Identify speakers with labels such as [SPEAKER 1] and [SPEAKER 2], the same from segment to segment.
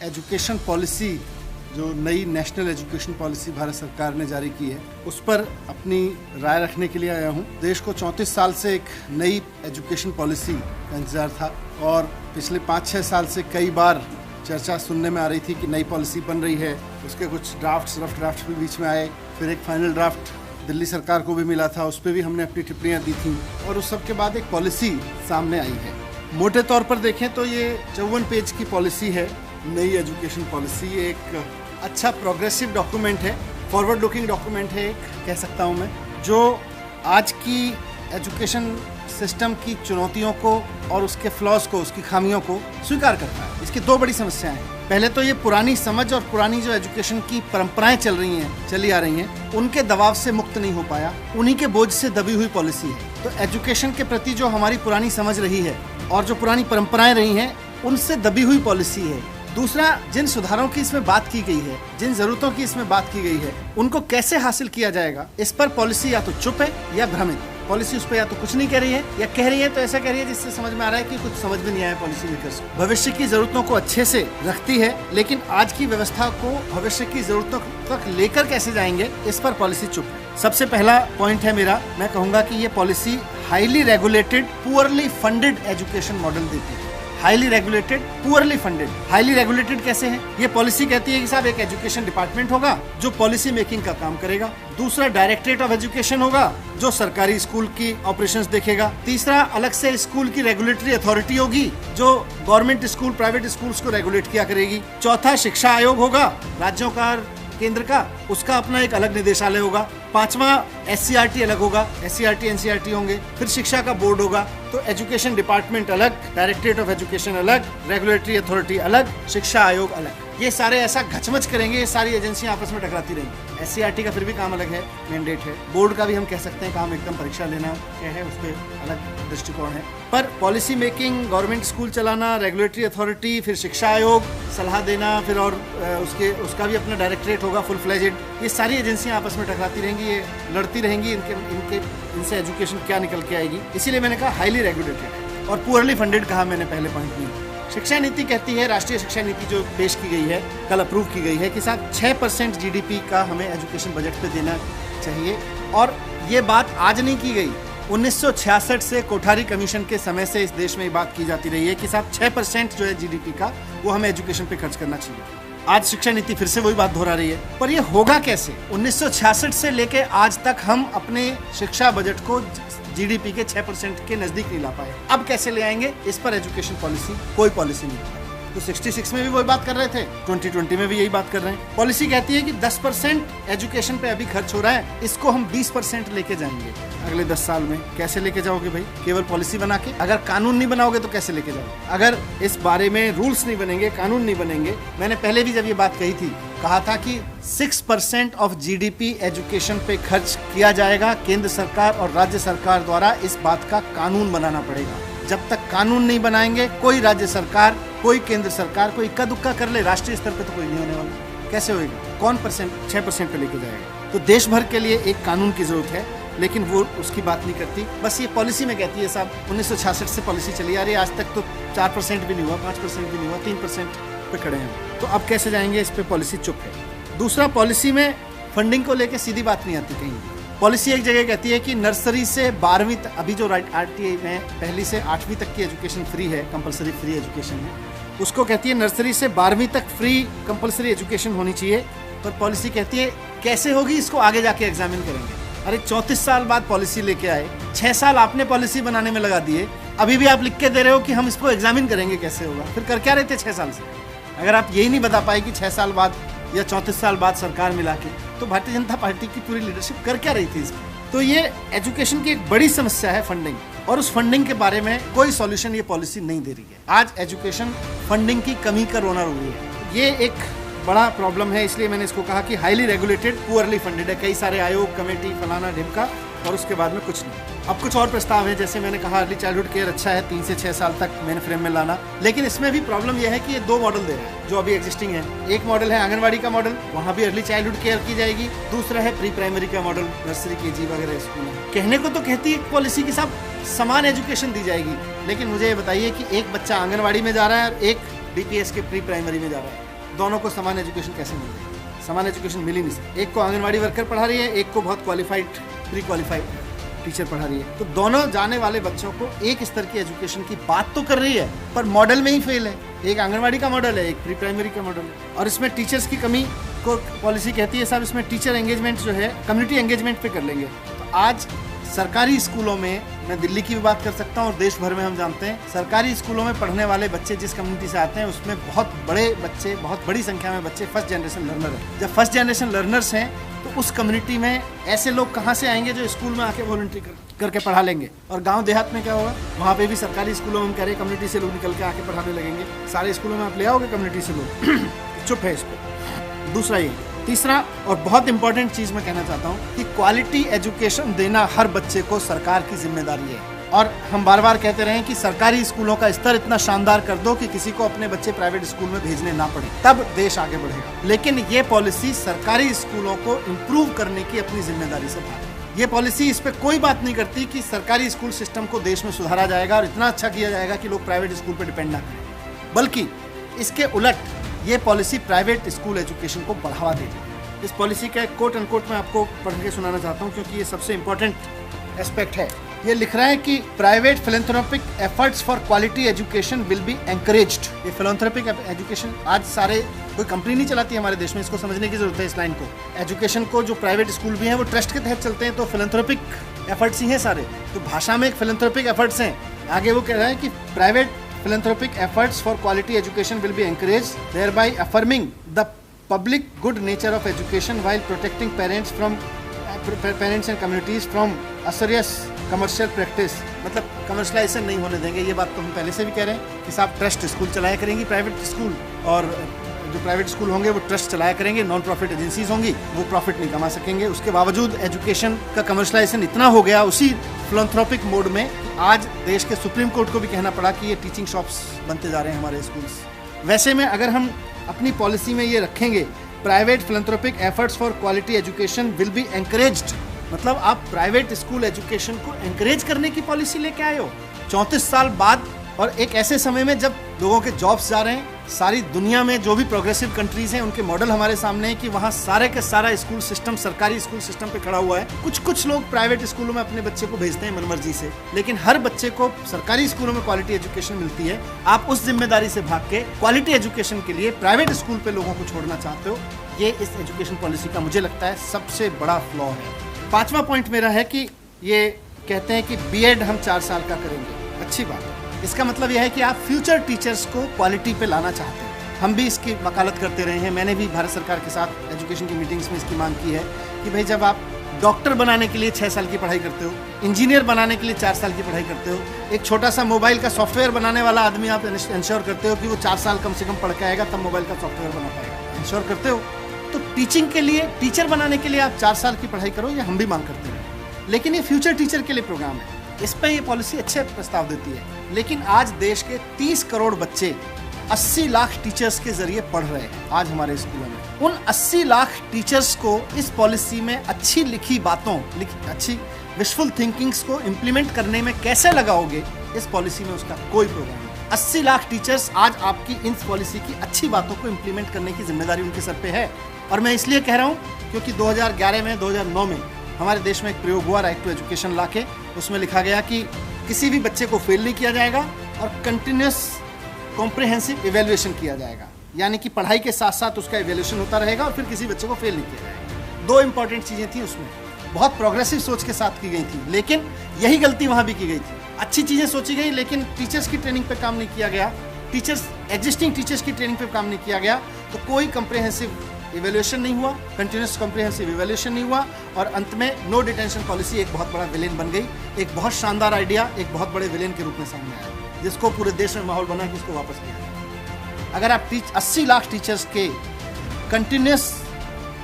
[SPEAKER 1] Education policy, जो नई national education policy Bharat सरकार ने जारी की है, उस पर अपनी राय रखने के लिए आया हूँ। देश को 34 साल से एक नई एजुकेशन पॉलिसी का इंतजार था और पिछले 5-6 साल से कई बार चर्चा सुनने में आ रही थी कि नई पॉलिसी बन रही है। उसके कुछ रफ ड्राफ्ट भी बीच में आए, फिर एक फाइनल ड्राफ्ट दिल्ली सरकार को भी मिला था, उस पर भी हमने अपनी टिप्पणियाँ दी थी और उस सब के बाद एक पॉलिसी सामने आई है। मोटे तौर पर देखें तो ये 54 पेज की पॉलिसी है, नई एजुकेशन पॉलिसी। ये एक अच्छा प्रोग्रेसिव डॉक्यूमेंट है, फॉरवर्ड लुकिंग डॉक्यूमेंट है, एक कह सकता हूँ मैं, जो आज की एजुकेशन सिस्टम की चुनौतियों को और उसके फ्लॉज को, उसकी खामियों को स्वीकार करता है। इसकी दो बड़ी समस्याएं हैं। पहले तो ये पुरानी समझ और पुरानी जो एजुकेशन की परंपराएं चली आ रही हैं, उनके दबाव से मुक्त नहीं हो पाया, उन्हीं के बोझ से दबी हुई पॉलिसी है। तो एजुकेशन के प्रति जो हमारी पुरानी समझ रही है और जो पुरानी परंपराएं रही हैं, उनसे दबी हुई पॉलिसी है। दूसरा, जिन सुधारों की इसमें बात की गई है, जिन जरूरतों की इसमें बात की गई है, उनको कैसे हासिल किया जाएगा, इस पर पॉलिसी या तो चुप है या भ्रमित। पॉलिसी उस पर या तो कुछ नहीं कह रही है या कह रही है तो ऐसा कह रही है जिससे समझ में आ रहा है कि कुछ समझ में नहीं आया पॉलिसी मेकर्स। भविष्य की जरूरतों को अच्छे से रखती है, लेकिन आज की व्यवस्था को भविष्य की जरूरतों तक लेकर कैसे जाएंगे, इस पर पॉलिसी चुप है। सबसे पहला पॉइंट है मेरा, मैं कहूंगा कि ये policy highly regulated poorly funded education model देती है। Highly regulated poorly funded. Highly regulated कैसे है? ये पॉलिसी कहती है कि साहब एक एजुकेशन डिपार्टमेंट होगा जो पॉलिसी मेकिंग का काम करेगा। दूसरा, डायरेक्टरेट ऑफ एजुकेशन होगा जो सरकारी स्कूल की ऑपरेशंस देखेगा। तीसरा, अलग से स्कूल की रेगुलेटरी अथॉरिटी होगी जो गवर्नमेंट स्कूल, प्राइवेट स्कूल्स को रेगुलेट किया करेगी। चौथा, शिक्षा आयोग होगा राज्यों का, केंद्र का, उसका अपना एक अलग निदेशालय होगा। पांचवा, SCRT अलग होगा, SCRT NCRT होंगे। फिर शिक्षा का बोर्ड होगा। तो एजुकेशन डिपार्टमेंट अलग, डायरेक्टरेट ऑफ एजुकेशन अलग, रेगुलेटरी अथॉरिटी अलग, शिक्षा आयोग अलग। ये सारे ऐसा घचमच करेंगे, ये सारी एजेंसियां आपस में टकराती रहेंगी। SCRT का फिर भी काम अलग है, मैंडेट है। बोर्ड का भी हम कह सकते हैं काम एकदम परीक्षा लेना क्या है, उस पर अलग दृष्टिकोण है। पर पॉलिसी मेकिंग, गवर्नमेंट स्कूल चलाना, रेगुलेटरी अथॉरिटी, फिर शिक्षा आयोग, सलाह देना, फिर और उसका भी अपना डायरेक्टरेट होगा फुल फ्लेजेड। ये सारी एजेंसियां आपस में टकराती रहेंगी, ये लड़ती रहेंगी, इनसे एजुकेशन क्या निकल के आएगी। इसीलिए मैंने कहा हाईली रेगुलेटेड और पुअरली फंडेड कहा मैंने पहले पॉइंट में। शिक्षा नीति कहती है, राष्ट्रीय शिक्षा नीति जो पेश की गई है, कल अप्रूव की गई है कि साथ 6% GDP का हमें एजुकेशन बजट पे देना चाहिए। और ये बात आज नहीं की गई, 1966 से कोठारी कमीशन के समय से इस देश में ये बात की जाती रही है कि साहब 6% जो है GDP का, वो हमें एजुकेशन पे खर्च करना चाहिए। आज शिक्षा नीति फिर से वही बात दोहरा रही है, पर ये होगा कैसे? 1966 से लेके आज तक हम अपने शिक्षा बजट को GDP के 6% के नजदीक नहीं ला पाए। अब कैसे ले आएंगे? इस पर एजुकेशन पॉलिसी, कोई पॉलिसी नहीं। तो 66 में भी वही बात कर रहे थे, 2020 में भी यही बात कर रहे हैं। पॉलिसी कहती है कि 10% एजुकेशन पे अभी खर्च हो रहा है, इसको हम 20% लेके जाएंगे अगले 10 साल में। कैसे लेके जाओगे भाई? केवल पॉलिसी बना के? अगर कानून नहीं बनाओगे तो कैसे लेके जाओगे? अगर इस बारे में रूल्स नहीं बनेंगे, कानून नहीं बनेंगे। मैंने पहले भी जब ये बात कही थी, कहा था कि 6% ऑफ GDP एजुकेशन पे खर्च किया जाएगा। केंद्र सरकार और राज्य सरकार द्वारा इस बात का कानून बनाना पड़ेगा। जब तक कानून नहीं बनाएंगे, कोई राज्य सरकार, कोई केंद्र सरकार, कोई इक्का दुक्का कर ले, राष्ट्रीय स्तर पे तो कोई नहीं होने वाला। कैसे होएगा? कौन 6% पे लेके जाएगा? तो देश भर के लिए एक कानून की जरूरत है, लेकिन वो उसकी बात नहीं करती। बस ये पॉलिसी में कहती है साहब 1966 से पॉलिसी चली आ रही है, आज तक तो 4% भी नहीं हुआ, 5% भी नहीं हुआ, 3% पे खड़े हैं। तो अब कैसे जाएंगे? इस पे पॉलिसी चुप है। दूसरा, पॉलिसी में फंडिंग को लेकर सीधी बात नहीं आती कहीं। पॉलिसी एक जगह कहती है कि नर्सरी से 12वीं तक, अभी जो RTA में पहली से 8वीं तक की एजुकेशन फ्री है, कंपलसरी फ्री एजुकेशन है, उसको कहती है नर्सरी से 12वीं तक फ्री कंपलसरी एजुकेशन होनी चाहिए। पर पॉलिसी कहती है कैसे होगी, इसको आगे जाके एग्जामिन करेंगे। अरे 34 साल बाद पॉलिसी लेके आए, 6 साल आपने पॉलिसी बनाने में लगा दिए, अभी भी आप लिख के दे रहे हो कि हम इसको एग्जामिन करेंगे कैसे होगा। फिर कर क्या रहे थे 6 साल से? अगर आप यही नहीं बता पाए कि 6 साल बाद या 34 साल बाद सरकार मिला के, तो भारतीय जनता पार्टी की पूरी लीडरशिप कर क्या रही थी इसमें? तो ये एजुकेशन की एक बड़ी समस्या है फंडिंग, और उस फंडिंग के बारे में कोई सॉल्यूशन ये पॉलिसी नहीं दे रही है। आज एजुकेशन फंडिंग की कमी का रोना रो रही है। ये एक बड़ा प्रॉब्लम है, इसलिए मैंने इसको कहा कि हाईली रेगुलेटेड पुअरली फंडेड है। कई सारे आयोग, कमेटी, फलाना ढिमका, और उसके बाद में कुछ नहीं। अब कुछ और प्रस्ताव है, जैसे मैंने कहा अर्ली चाइल्डहुड केयर अच्छा है, 3 से 6 साल तक मेन फ्रेम में लाना, लेकिन इसमें भी प्रॉब्लम यह है कि ये 2 मॉडल दे रहा है जो अभी एग्जिस्टिंग है। एक मॉडल है आंगनवाड़ी का मॉडल, वहाँ भी अर्ली चाइल्डहुड केयर की जाएगी। दूसरा है प्री प्राइमरी का मॉडल, नर्सरी, KG वगैरह स्कूल है। कहने को तो कहती है पॉलिसी के साथ समान एजुकेशन दी जाएगी, लेकिन मुझे ये बताइए कि एक बच्चा आंगनवाड़ी में जा रहा है और एक DPS के प्री प्राइमरी में जा रहा है, दोनों को समान एजुकेशन कैसे मिल रही है? समान एजुकेशन मिल ही नहीं सकती। एक को आंगनवाड़ी वर्कर पढ़ा रही है, एक को बहुत क्वालिफाइड प्री क्वालिफाइड टीचर पढ़ा रही है। तो दोनों जाने वाले बच्चों को एक स्तर की एजुकेशन की बात तो कर रही है, पर मॉडल में ही फेल है। एक आंगनवाड़ी का मॉडल है, एक प्री प्राइमरी का मॉडल है। और इसमें टीचर्स की कमी को पॉलिसी कहती है साहब इसमें टीचर एंगेजमेंट जो है कम्युनिटी एंगेजमेंट पे कर लेंगे। तो आज सरकारी स्कूलों में, मैं दिल्ली की भी बात कर सकता हूँ और देश भर में हम जानते हैं, सरकारी स्कूलों में पढ़ने वाले बच्चे जिस कम्युनिटी से आते हैं उसमें बहुत बड़े बच्चे, बहुत बड़ी संख्या में बच्चे फर्स्ट जनरेशन लर्नर हैं। जब फर्स्ट जनरेशन लर्नर्स हैं तो उस कम्युनिटी में ऐसे लोग कहाँ से आएंगे जो स्कूल में आके वॉलंटरी करके पढ़ा लेंगे? और गांव देहात में क्या होगा? वहाँ पे भी सरकारी स्कूलों में हम कह रहे हैं कम्युनिटी से लोग निकल के आके पढ़ाने लगेंगे। सारे स्कूलों में आप ले आओगे कम्युनिटी से लोग? चुप है इस पर। दूसरा ये, तीसरा और बहुत इंपॉर्टेंट चीज़ मैं कहना चाहता हूँ कि क्वालिटी एजुकेशन देना हर बच्चे को सरकार की जिम्मेदारी है। और हम बार बार कहते रहे कि सरकारी स्कूलों का स्तर इतना शानदार कर दो कि किसी को अपने बच्चे प्राइवेट स्कूल में भेजने ना पड़े, तब देश आगे बढ़ेगा। लेकिन ये पॉलिसी सरकारी स्कूलों को इम्प्रूव करने की अपनी जिम्मेदारी से बाहर। ये पॉलिसी इस पर कोई बात नहीं करती कि सरकारी स्कूल सिस्टम को देश में सुधारा जाएगा और इतना अच्छा किया जाएगा कि लोग प्राइवेट स्कूल पर डिपेंड ना करें, बल्कि इसके उलट ये पॉलिसी प्राइवेट स्कूल एजुकेशन को बढ़ावा देगी। इस पॉलिसी का एक कोट अनकोट मैं आपको पढ़ के सुनाना चाहता हूँ क्योंकि ये सबसे इंपॉर्टेंट एस्पेक्ट है। ये लिख रहा है कि private philanthropic efforts for quality education will be encouraged. ये फिलैंथ्रोपिक एजुकेशन आज सारे कोई कंपनी नहीं चलाती हमारे देश में, इसको समझने की जरूरत है इस लाइन को। एजुकेशन को जो प्राइवेट स्कूल भी हैं वो ट्रस्ट के तहत चलते हैं, तो फिलैंथ्रोपिक एफर्ट्स ही हैं सारे। तो भाषा में एक फिलैंथ्रोपिक एफर्ट्स हैं। आगे वो कह रहा है कि private philanthropic efforts for quality education will be encouraged, thereby affirming the public good nature of education while protecting parents and communities from usurious commercial practice। मतलब कमर्शलाइजेशन नहीं होने देंगे। ये बात तो हम पहले से भी कह रहे हैं कि साहब ट्रस्ट स्कूल चलाया करेंगी प्राइवेट स्कूल, और जो प्राइवेट स्कूल होंगे वो ट्रस्ट चलाया करेंगे, नॉन प्रॉफिट एजेंसीज होंगी, वो प्रॉफिट नहीं कमा सकेंगे। उसके बावजूद एजुकेशन का कमर्शलाइजेशन इतना हो गया उसी फिलैंथ्रोपिक मोड में, आज देश के सुप्रीम कोर्ट को भी कहना पड़ा कि ये टीचिंग शॉप्स बनते जा रहे हैं हमारे स्कूल्स। वैसे में अगर हम अपनी पॉलिसी में ये रखेंगे private philanthropic efforts for quality education will be encouraged, मतलब आप प्राइवेट स्कूल एजुकेशन को एनकरेज करने की पॉलिसी लेके आए हो 34 साल बाद, और एक ऐसे समय में जब लोगों के जॉब्स जा रहे हैं। सारी दुनिया में जो भी प्रोग्रेसिव कंट्रीज हैं उनके मॉडल हमारे सामने है कि वहाँ सारे का सारा स्कूल सिस्टम सरकारी स्कूल सिस्टम पे खड़ा हुआ है। कुछ लोग प्राइवेट स्कूलों में अपने बच्चे को भेजते हैं मनमर्जी से, लेकिन हर बच्चे को सरकारी स्कूलों में क्वालिटी एजुकेशन मिलती है। आप उस जिम्मेदारी से भाग के क्वालिटी एजुकेशन के लिए प्राइवेट स्कूल पे लोगों को छोड़ना चाहते हो। ये इस एजुकेशन पॉलिसी का मुझे लगता है सबसे बड़ा फ्लॉ है। 5वां पॉइंट मेरा है कि ये कहते हैं कि बीएड हम 4 साल का करेंगे। अच्छी बात है। इसका मतलब यह है कि आप फ्यूचर टीचर्स को क्वालिटी पे लाना चाहते हैं। हम भी इसकी वकालत करते रहे हैं। मैंने भी भारत सरकार के साथ एजुकेशन की मीटिंग्स में इसकी मांग की है कि भाई जब आप डॉक्टर बनाने के लिए 6 साल की पढ़ाई करते हो, इंजीनियर बनाने के लिए 4 साल की पढ़ाई करते हो, एक छोटा सा मोबाइल का सॉफ्टवेयर बनाने वाला आदमी आप इंश्योर करते हो कि वो 4 साल कम से कम पढ़ के आएगा तब मोबाइल का सॉफ्टवेयर बना पाएगा, इंश्योर करते हो। तो टीचिंग के लिए, टीचर बनाने के लिए आप 4 साल की पढ़ाई करो, ये हम भी मांग करते हैं। लेकिन ये फ्यूचर टीचर के लिए प्रोग्राम है, इस पर ये पॉलिसी अच्छे प्रस्ताव देती है। लेकिन आज देश के 30 करोड़ बच्चे 80 लाख टीचर्स के जरिए पढ़ रहे हैं आज हमारे स्कूलों में। उन 80 लाख टीचर्स को इस पॉलिसी में अच्छी लिखी बातों, अच्छी विशफुल थिंकिंग्स को इम्प्लीमेंट करने में कैसे लगाओगे, इस पॉलिसी में उसका कोई प्रोग्राम नहीं। 80 लाख टीचर्स आज आपकी इन पॉलिसी की अच्छी बातों को इम्प्लीमेंट करने की जिम्मेदारी उनके सर पे है। और मैं इसलिए कह रहा हूँ क्योंकि 2011 में, 2009 में हमारे देश में एक प्रयोग हुआ राइट टू एजुकेशन ला के। उसमें लिखा गया कि किसी भी बच्चे को फेल नहीं किया जाएगा और कंटिन्यूस कॉम्प्रिहेंसिव इवैल्यूएशन किया जाएगा, यानी कि पढ़ाई के साथ साथ उसका इवैल्यूएशन होता रहेगा और फिर किसी बच्चे को फेल नहीं किया जाएगा। 2 इंपॉर्टेंट चीज़ें थी उसमें, बहुत प्रोग्रेसिव सोच के साथ की गई थी, लेकिन यही गलती वहाँ भी की गई थी। अच्छी चीज़ें सोची गई लेकिन टीचर्स की ट्रेनिंग पर काम नहीं किया गया, एग्जिस्टिंग टीचर्स की ट्रेनिंग पर काम नहीं किया गया, तो कोई कंप्रिहेंसिव इवैल्यूएशन नहीं हुआ, कंटिन्यूस कॉम्प्रिहेंसिव इवैल्यूएशन नहीं हुआ, और अंत में नो डिटेंशन पॉलिसी एक बहुत बड़ा विलेन बन गई। एक बहुत शानदार आइडिया एक बहुत बड़े विलेन के रूप में सामने आया, जिसको पूरे देश में माहौल बना कि इसको वापस किया जाए। अगर आप 80 लाख टीचर्स के कंटिन्यूस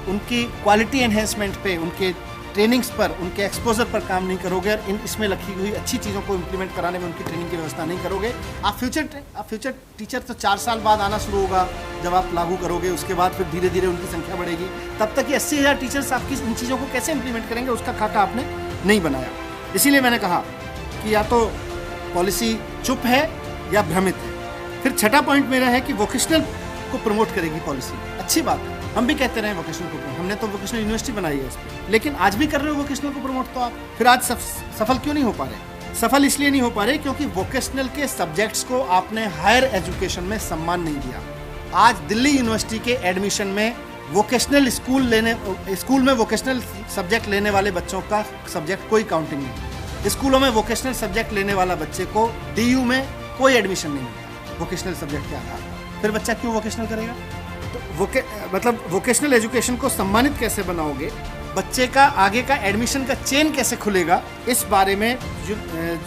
[SPEAKER 1] उनकी क्वालिटी एनहेंसमेंट पे, उनके ट्रेनिंग्स पर, उनके एक्सपोजर पर काम नहीं करोगे और इसमें लिखी हुई अच्छी चीज़ों को इम्प्लीमेंट कराने में उनकी ट्रेनिंग की व्यवस्था नहीं करोगे, आप फ्यूचर टीचर तो 4 साल बाद आना शुरू होगा जब आप लागू करोगे। उसके बाद फिर धीरे धीरे उनकी संख्या बढ़ेगी। तब तक ये 80,000 टीचर्स आपकी इन चीज़ों को कैसे इम्प्लीमेंट करेंगे, उसका खाका आपने नहीं बनाया। इसीलिए मैंने कहा कि या तो पॉलिसी चुप है या भ्रमित है। फिर छठा पॉइंट मेरा है कि वोकेशनल को प्रमोट करेगी पॉलिसी। अच्छी बात है, हम भी कहते रहे वोकेशनल को, हमने तो वोकेशनल यूनिवर्सिटी बनाई है इस पर, लेकिन आज भी कर रहे हो वोकेशनल को प्रमोट, तो आप फिर आज सफल क्यों नहीं हो पा रहे? सफल इसलिए नहीं हो पा रहे क्योंकि वोकेशनल के सब्जेक्ट्स को आपने हायर एजुकेशन में सम्मान नहीं दिया। आज दिल्ली यूनिवर्सिटी के एडमिशन में वोकेशनल स्कूल में वोकेशनल सब्जेक्ट लेने वाले बच्चों का सब्जेक्ट कोई काउंटिंग नहीं। स्कूलों में वोकेशनल सब्जेक्ट लेने वाला बच्चे को DU में कोई एडमिशन नहीं मिलता वोकेशनल सब्जेक्ट के आधार पर। फिर बच्चा क्यों वोकेशनल करेगा? तो वोकेशनल एजुकेशन को सम्मानित कैसे बनाओगे, बच्चे का आगे का एडमिशन का चेन कैसे खुलेगा, इस बारे में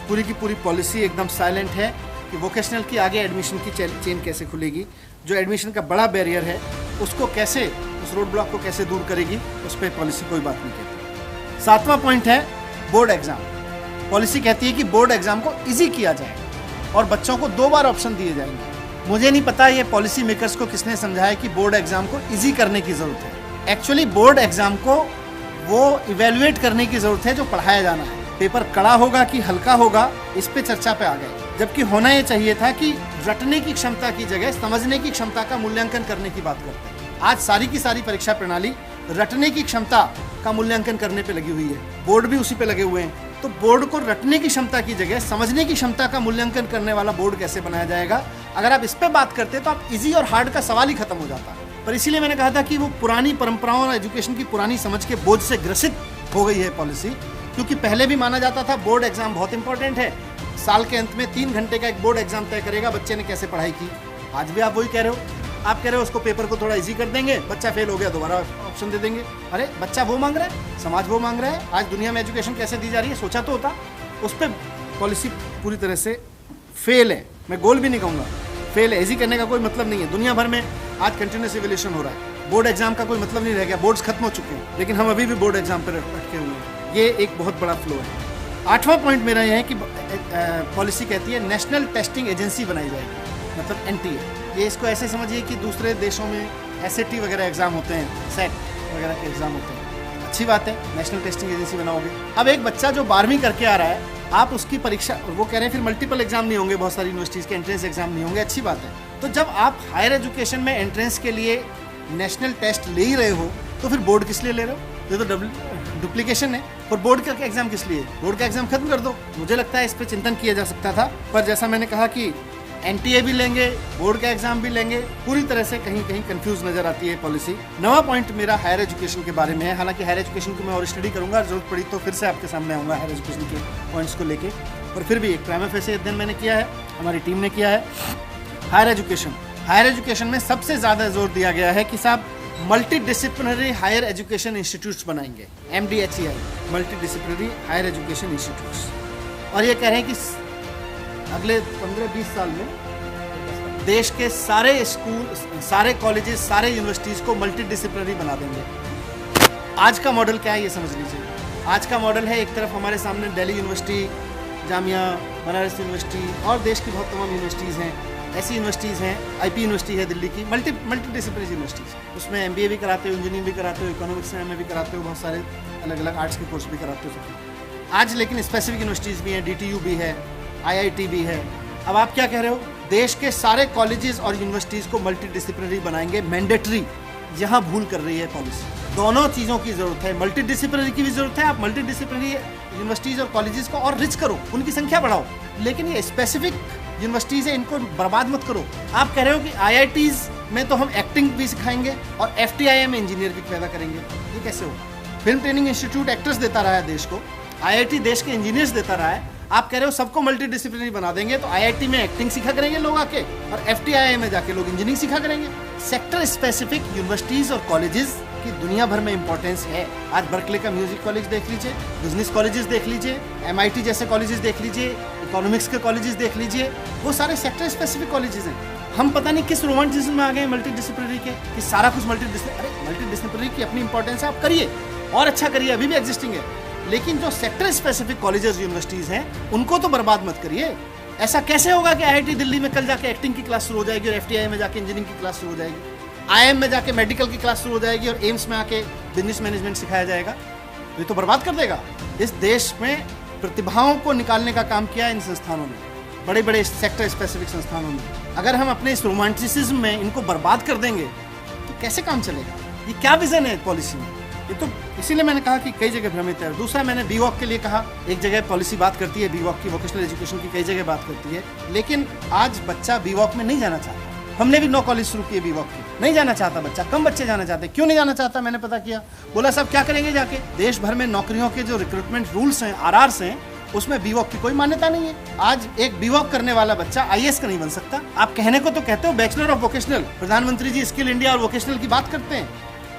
[SPEAKER 1] पूरी की पूरी पॉलिसी एकदम साइलेंट है कि वोकेशनल की आगे एडमिशन की चेन कैसे खुलेगी, जो एडमिशन का बड़ा बैरियर है उसको कैसे, उस रोड ब्लॉक को कैसे दूर करेगी, उस पर पॉलिसी कोई बात नहीं कहती। सातवां पॉइंट है बोर्ड एग्जाम। पॉलिसी कहती है कि बोर्ड एग्जाम को ईजी किया जाए और बच्चों को 2 बार ऑप्शन दिए जाएंगे। मुझे नहीं पता ये पॉलिसी मेकर्स को किसने समझाया कि बोर्ड एग्जाम को ईजी करने की जरूरत है। एक्चुअली बोर्ड एग्जाम को वो इवेल्युएट करने की जरूरत है जो पढ़ाया जाना है। पेपर कड़ा होगा कि हल्का होगा, इस पे चर्चा पे आ गए, जबकि होना ये चाहिए था कि रटने की क्षमता की जगह समझने की क्षमता का मूल्यांकन करने की बात करते हैं। आज सारी की सारी परीक्षा प्रणाली रटने की क्षमता का मूल्यांकन करने पे लगी हुई है, बोर्ड भी उसी पे लगे हुए हैं। तो बोर्ड को रटने की क्षमता की जगह समझने की क्षमता का मूल्यांकन करने वाला बोर्ड कैसे बनाया जाएगा? अगर आप इस पे बात करते तो आप इजी और हार्ड का सवाल ही खत्म हो जाता। पर इसीलिए मैंने कहा था कि वो पुरानी परंपराओं और एजुकेशन की पुरानी समझ के बोझ से ग्रसित हो गई है पॉलिसी। क्योंकि पहले भी माना जाता था बोर्ड एग्जाम बहुत इंपॉर्टेंट है, साल के अंत में 3 घंटे का एक बोर्ड एग्जाम तय करेगा बच्चे ने कैसे पढ़ाई की। आज भी आप वही कह रहे हो, आप कह रहे हो उसको पेपर को थोड़ा इजी कर देंगे, बच्चा फेल हो गया दोबारा ऑप्शन दे देंगे। अरे बच्चा वो मांग रहा है, समाज वो मांग रहा है। आज दुनिया में एजुकेशन कैसे दी जा रही है सोचा तो होता। उस पर पॉलिसी पूरी तरह से फेल है, मैं गोल भी नहीं कहूँगा, फेल है। इजी करने का कोई मतलब नहीं है। दुनिया भर में आज कंटिन्यूस इवोल्यूशन हो रहा है, बोर्ड एग्जाम का कोई मतलब नहीं रह गया, बोर्ड्स खत्म हो चुके हैं, लेकिन हम अभी भी बोर्ड एग्जाम पर अटके हुए हैं। ये एक बहुत बड़ा फ्लो है। 8वां पॉइंट मेरा यह है कि पॉलिसी कहती है नेशनल टेस्टिंग एजेंसी बनाई जाएगी, मतलब NTA। ये इसको ऐसे समझिए कि दूसरे देशों में SAT वगैरह एग्जाम होते हैं, सेट वगैरह के एग्जाम होते हैं, अच्छी बात है, नेशनल टेस्टिंग एजेंसी बनाओगे। अब एक बच्चा जो 12वीं करके आ रहा है, आप उसकी परीक्षा, वो कह रहे हैं फिर मल्टीपल एग्जाम नहीं होंगे, बहुत सारी यूनिवर्सिटीज़ के एंट्रेंस एग्जाम नहीं होंगे, अच्छी बात है। तो जब आप हायर एजुकेशन में एंट्रेंस के लिए नेशनल टेस्ट ले ही रहे हो तो फिर बोर्ड किस लिए ले रहे हो? ये तो डुप्लीकेशन है। और बोर्ड का एग्जाम किस लिए? बोर्ड का एग्जाम खत्म कर दो। मुझे लगता है इस पर चिंतन किया जा सकता था, पर जैसा मैंने कहा कि NTA भी लेंगे, बोर्ड का एग्जाम भी लेंगे, पूरी तरह से कहीं कहीं कंफ्यूज नजर आती है पॉलिसी। 9वां पॉइंट मेरा हायर एजुकेशन के बारे में है। हालांकि हायर एजुकेशन को मैं और स्टडी करूंगा, जरूरत पड़ी तो फिर से आपके सामने आऊंगा हायर एजुकेशन के पॉइंट्स को लेके। और फिर भी एक प्राइमा फेसी अध्ययन मैंने किया है, हमारी टीम ने किया है। हायर एजुकेशन में सबसे ज़्यादा जोर दिया गया है कि साहब multidisciplinary higher education institutes बनाएंगे, MDHEI, multidisciplinary higher education institutes. और ये कह रहे हैं कि अगले 15-20 साल में देश के सारे स्कूल, सारे कॉलेजेस, सारे यूनिवर्सिटीज़ को मल्टी डिसिप्लिनरी बना देंगे। आज का मॉडल क्या है ये समझ लीजिए। आज का मॉडल है, एक तरफ हमारे सामने दिल्ली यूनिवर्सिटी, जामिया, बनारस यूनिवर्सिटी और देश की बहुत तमाम यूनिवर्सिटीज़ हैं, ऐसी यूनिवर्सिटीज़ हैं, IP यूनिवर्सिटी है दिल्ली की, मल्टी डिसिप्लिनरी यूनिवर्सिटीज़। उसमें MBA भी कराते हो, इंजीनियरिंग भी कराते हो, इकोनॉमिक्स में भी कराते हो, बहुत सारे अलग अलग आर्ट्स के कोर्स भी कराते हो सब। आज लेकिन स्पेसिफिक यूनिवर्सिटीज़ भी हैं, DTU भी है, IIT भी है। अब आप क्या कह रहे हो? देश के सारे कॉलेजेस और यूनिवर्सिटीज़ को मल्टी डिसिप्लिनरी बनाएंगे, मैंडेटरी। यहाँ भूल कर रही है पॉलिसी। दोनों चीज़ों की ज़रूरत है, मल्टी डिसिप्लिनरी की भी ज़रूरत है। आप मल्टी डिसिप्लिनरी यूनिवर्सिटीज़ और कॉलेजेस को और रिच करो, उनकी संख्या बढ़ाओ, लेकिन ये स्पेसिफिक यूनिवर्सिटीज़ है, इनको बर्बाद मत करो। आप कह रहे हो कि IITs में तो हम एक्टिंग भी सिखाएंगे और FTII में इंजीनियर भी पैदा करेंगे, ये कैसे होगा? फिल्म ट्रेनिंग इंस्टीट्यूट एक्टर्स देता रहा है देश को, IIT देश के इंजीनियर्स देता रहा है। आप कह रहे हो सबको मल्टी डिसिप्लिनरी बना देंगे, तो IIT में एक्टिंग सीखा करेंगे लोग आके, और FTII में जाके लोग इंजीनियरिंग सीखा करेंगे। सेक्टर स्पेसिफिक यूनिवर्सिटीज़ और कॉलेजेस की दुनिया भर में इंपॉर्टेंस है। आज बर्कले का म्यूजिक कॉलेज देख लीजिए, बिजनेस कॉलेजेस देख लीजिए, MIT जैसे कॉलेजेस देख लीजिए, इकोनॉमिक्स के कॉलेजेस देख लीजिए, वो सारे सेक्टर स्पेसिफिक कॉलेजेस हैं। हम पता नहीं किस रोमांटिज्म में आ गए मल्टी डिसिप्लिनरी के, कि सारा कुछ मल्टी डिसिप्लिनरी की अपनी इंपॉर्टेंस है, आप करिए और अच्छा करिए, अभी भी एग्जिस्टिंग है, लेकिन जो सेक्टर स्पेसिफिक कॉलेजेस यूनिवर्सिटीज़ हैं उनको तो बर्बाद मत करिए। ऐसा कैसे होगा कि IIT दिल्ली में कल जाके एक्टिंग की क्लास शुरू हो जाएगी और FTII में जाके इंजीनियरिंग की क्लास शुरू हो जाएगी, IIM में जाके मेडिकल की क्लास शुरू हो जाएगी और एम्स में आके बिजनेस मैनेजमेंट सिखाया जाएगा? ये तो बर्बाद कर देगा। इस देश में प्रतिभाओं को निकालने का काम किया इन संस्थानों ने, बड़े बड़े सेक्टर स्पेसिफिक संस्थानों में। अगर हम अपने इस रोमांटिसिज्म में इनको बर्बाद कर देंगे तो कैसे काम चलेगा? ये क्या विजन है पॉलिसी में? ये तो इसीलिए मैंने कहा कि कई जगह भ्रमित है। दूसरा, मैंने बीवॉक के लिए कहा, एक जगह पॉलिसी बात करती है बीवॉक की, वोकेशनल एजुकेशन की कई जगह बात करती है, लेकिन आज बच्चा बीवॉक में नहीं जाना चाहता। हमने भी 9 कॉलेज शुरू किए बीवॉक की, नहीं जाना चाहता बच्चा। कम बच्चे जाना चाहते। क्यों नहीं जाना चाहता? मैंने पता किया, बोला साहब क्या करेंगे जाके? देश भर में नौकरियों के जो रिक्रूटमेंट रूल्स हैं, आरआर्स हैं, उसमें बीवॉक की कोई मान्यता नहीं है। आज एक बीवॉक करने वाला बच्चा आईएएस का नहीं बन सकता। आप कहने को तो कहते हो बैचलर ऑफ वोकेशनल, प्रधानमंत्री जी स्किल इंडिया और वोकेशनल की बात करते हैं,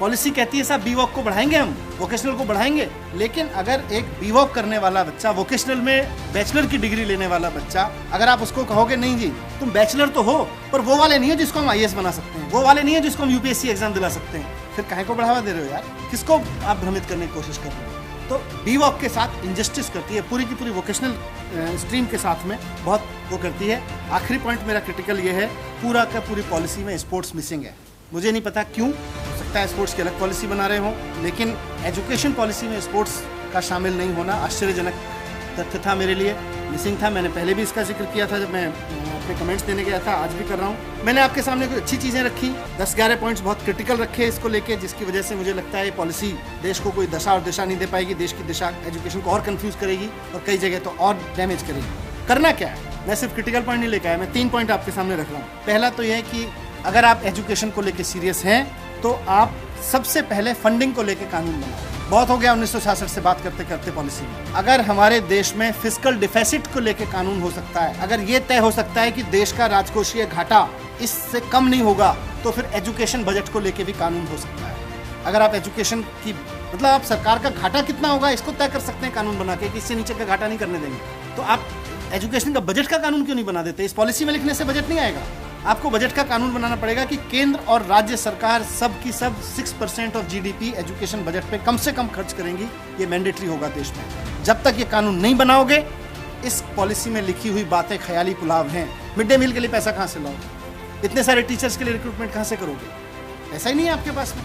[SPEAKER 1] पॉलिसी कहती है साहब बीवॉक को बढ़ाएंगे, हम वोकेशनल को बढ़ाएंगे। लेकिन अगर एक बीवॉक करने वाला बच्चा, वोकेशनल में बैचलर की डिग्री लेने वाला बच्चा, अगर आप उसको कहोगे नहीं जी तुम बैचलर तो हो पर वो वाले नहीं हो जिसको हम आईएएस बना सकते हैं, वो वाले नहीं है जिसको हम यूपीएससी एग्जाम दिला सकते हैं, फिर काहे को बढ़ावा दे रहे हो यार? किसको आप भ्रमित करने की कोशिश कर रहे हो? तो बीवॉक के साथ इंजस्टिस करती है, पूरी की पूरी वोकेशनल स्ट्रीम के साथ में बहुत वो करती है। आखिरी पॉइंट मेरा क्रिटिकल ये है, पूरा का पूरी पॉलिसी में स्पोर्ट्स मिसिंग है। मुझे नहीं पता क्यों, हो सकता है स्पोर्ट्स की अलग पॉलिसी बना रहे हों, लेकिन एजुकेशन पॉलिसी में स्पोर्ट्स का शामिल नहीं होना आश्चर्यजनक तथ्य था मेरे लिए, मिसिंग था। मैंने पहले भी इसका जिक्र किया था जब मैं अपने कमेंट्स देने गया था, आज भी कर रहा हूँ। मैंने आपके सामने कुछ अच्छी चीज़ें रखी, 10-11 पॉइंट्स बहुत क्रिटिकल रखे इसको लेके, जिसकी वजह से मुझे लगता है ये पॉलिसी देश को कोई दशा और दिशा नहीं दे पाएगी, देश की दिशा एजुकेशन को और कन्फ्यूज़ करेगी और कई जगह तो और डैमेज करेगी। करना क्या है? मैं सिर्फ क्रिटिकल पॉइंट नहीं लेकर आया, मैं 3 पॉइंट आपके सामने रख रहा हूँ। पहला तो यह है कि अगर आप एजुकेशन को लेकर सीरियस हैं तो आप सबसे पहले फंडिंग को लेकर कानून बनाओ। बहुत हो गया 1966 से बात करते करते पॉलिसी में। अगर हमारे देश में फिस्कल डिफिसिट को लेकर कानून हो सकता है, अगर ये तय हो सकता है कि देश का राजकोषीय घाटा इससे कम नहीं होगा, तो फिर एजुकेशन बजट को लेकर भी कानून हो सकता है। अगर आप एजुकेशन की मतलब आप सरकार का घाटा कितना होगा इसको तय कर सकते हैं कानून बना के कि इससे नीचे का घाटा नहीं करने देंगे, तो आप एजुकेशन का बजट का कानून क्यों नहीं बना देते? इस पॉलिसी में लिखने से बजट नहीं आएगा। आपको बजट का कानून बनाना पड़ेगा कि केंद्र और राज्य सरकार सब की सब 6% ऑफ जीडीपी एजुकेशन बजट पे कम से कम खर्च करेंगी। ये मैंडेटरी होगा देश में। जब तक ये कानून नहीं बनाओगे, इस पॉलिसी में लिखी हुई बातें ख्याली पुलाव हैं। मिड डे मील के लिए पैसा कहाँ से लाओगे? इतने सारे टीचर्स के लिए रिक्रूटमेंट कहाँ से करोगे? ऐसा ही नहीं है आपके पास में।